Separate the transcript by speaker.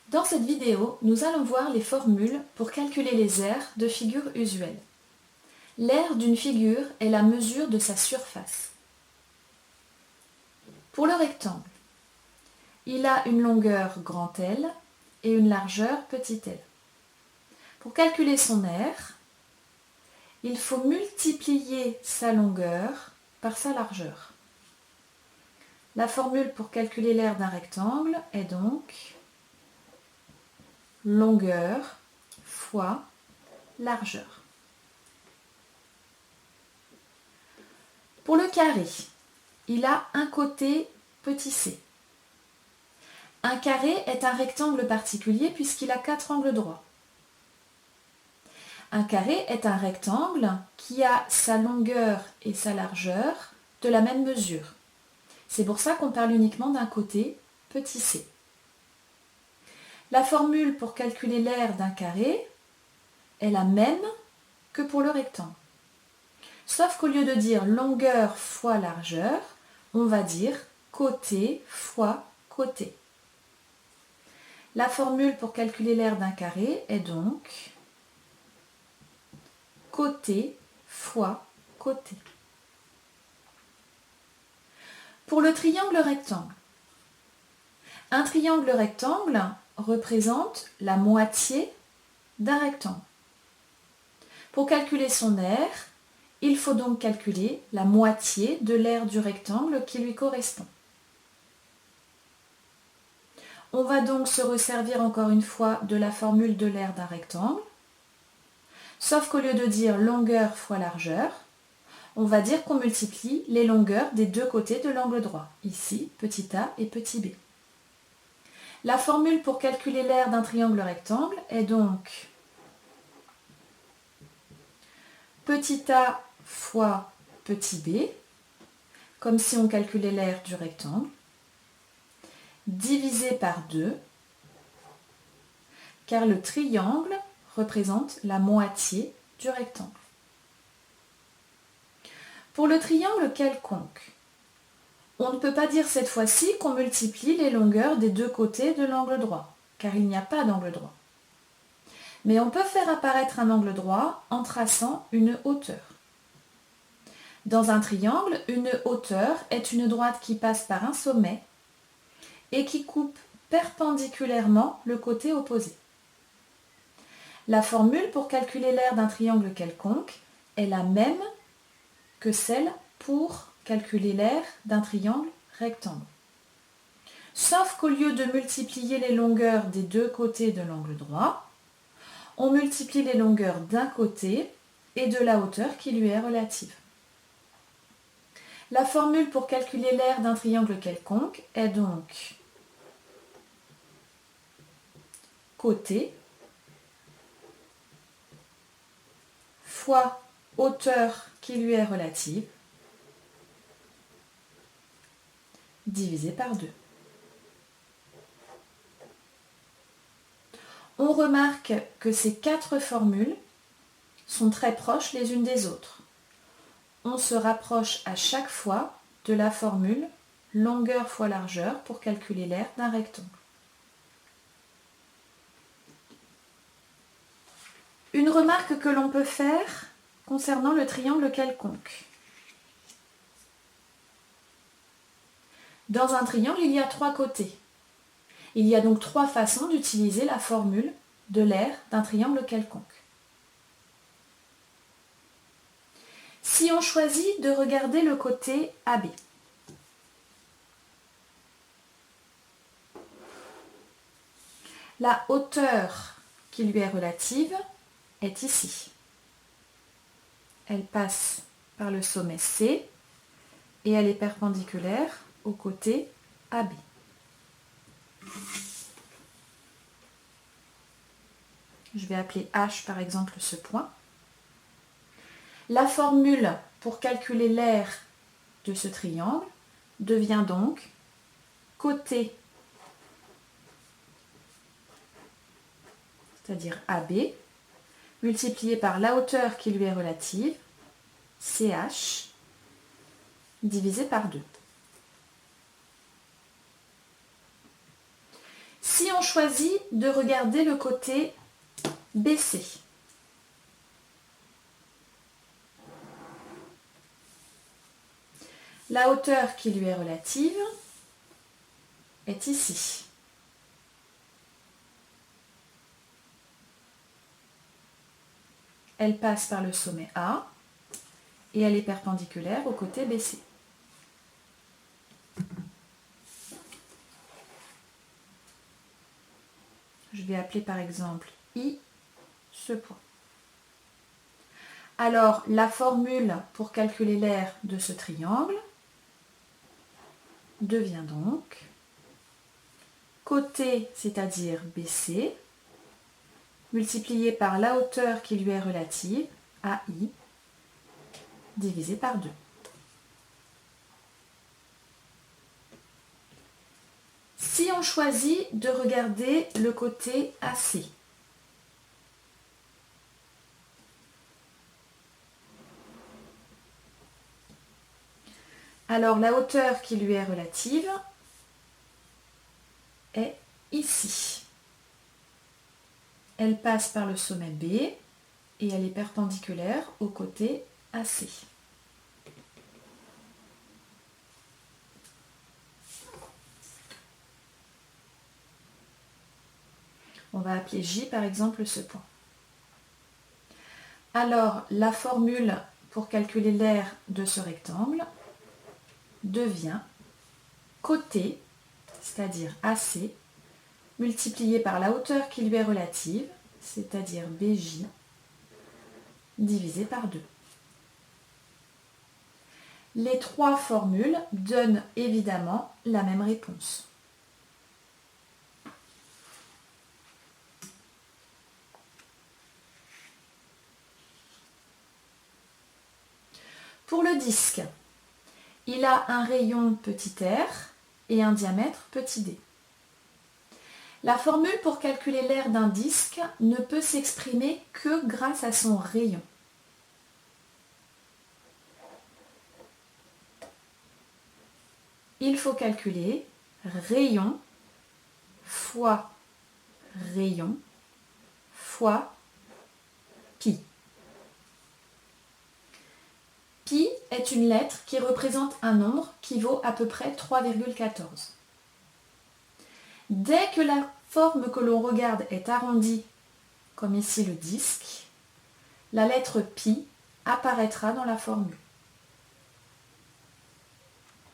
Speaker 1: Dans cette vidéo, nous allons voir les formules pour calculer les aires de figures usuelles. L'aire d'une figure est la mesure de sa surface. Pour le rectangle, il a une longueur grand L et une largeur petit l. Pour calculer son aire, il faut multiplier sa longueur par sa largeur. La formule pour calculer l'aire d'un rectangle est donc longueur fois largeur. Pour le carré, il a un côté petit c. Un carré est un rectangle particulier puisqu'il a 4 angles droits. Un carré est un rectangle qui a sa longueur et sa largeur de la même mesure. C'est pour ça qu'on parle uniquement d'un côté petit c. La formule pour calculer l'aire d'un carré est la même que pour le rectangle. Sauf qu'au lieu de dire longueur fois largeur, on va dire côté fois côté. La formule pour calculer l'aire d'un carré est donc côté fois côté. Pour le triangle rectangle, un triangle rectangle représente la moitié d'un rectangle. Pour calculer son aire, il faut donc calculer la moitié de l'aire du rectangle qui lui correspond. On va donc se resservir encore une fois de la formule de l'aire d'un rectangle, sauf qu'au lieu de dire longueur fois largeur, on va dire qu'on multiplie les longueurs des deux côtés de l'angle droit, ici petit a et petit b. La formule pour calculer l'aire d'un triangle rectangle est donc petit a fois petit b, comme si on calculait l'aire du rectangle, divisé par 2, car le triangle représente la moitié du rectangle. Pour le triangle quelconque, on ne peut pas dire cette fois-ci qu'on multiplie les longueurs des deux côtés de l'angle droit, car il n'y a pas d'angle droit. Mais on peut faire apparaître un angle droit en traçant une hauteur. Dans un triangle, une hauteur est une droite qui passe par un sommet et qui coupe perpendiculairement le côté opposé. La formule pour calculer l'aire d'un triangle quelconque est la même que celle pour calculer l'aire d'un triangle rectangle. Sauf qu'au lieu de multiplier les longueurs des deux côtés de l'angle droit, on multiplie les longueurs d'un côté et de la hauteur qui lui est relative. La formule pour calculer l'aire d'un triangle quelconque est donc côté fois hauteur qui lui est relative divisé par 2. On remarque que ces 4 formules sont très proches les unes des autres. On se rapproche à chaque fois de la formule longueur fois largeur pour calculer l'aire d'un rectangle. Une remarque que l'on peut faire concernant le triangle quelconque. Dans un triangle, il y a 3 côtés. Il y a donc 3 façons d'utiliser la formule de l'aire d'un triangle quelconque. Si on choisit de regarder le côté AB, la hauteur qui lui est relative est ici. Elle passe par le sommet C et elle est perpendiculaire au côté AB. Je vais appeler H par exemple ce point. La formule pour calculer l'aire de ce triangle devient donc côté, c'est-à-dire AB, multiplié par la hauteur qui lui est relative, CH, divisé par 2. Si on choisit de regarder le côté BC, la hauteur qui lui est relative est ici. Elle passe par le sommet A et elle est perpendiculaire au côté BC. Je vais appeler par exemple I ce point. Alors, la formule pour calculer l'aire de ce triangle devient donc côté, c'est-à-dire BC, multiplié par la hauteur qui lui est relative, AI, divisé par 2. Si on choisit de regarder le côté AC, alors la hauteur qui lui est relative est ici. Elle passe par le sommet B et elle est perpendiculaire au côté AC. On va appeler J par exemple ce point. Alors la formule pour calculer l'aire de ce rectangle devient côté, c'est-à-dire AC, multiplié par la hauteur qui lui est relative, c'est-à-dire BJ, divisé par 2. Les trois formules donnent évidemment la même réponse. Pour le disque, il a un rayon petit r et un diamètre petit d. La formule pour calculer l'aire d'un disque ne peut s'exprimer que grâce à son rayon. Il faut calculer rayon fois rayon fois pi. Pi est une lettre qui représente un nombre qui vaut à peu près 3,14. Dès que la forme que l'on regarde est arrondie, comme ici le disque, la lettre pi apparaîtra dans la formule.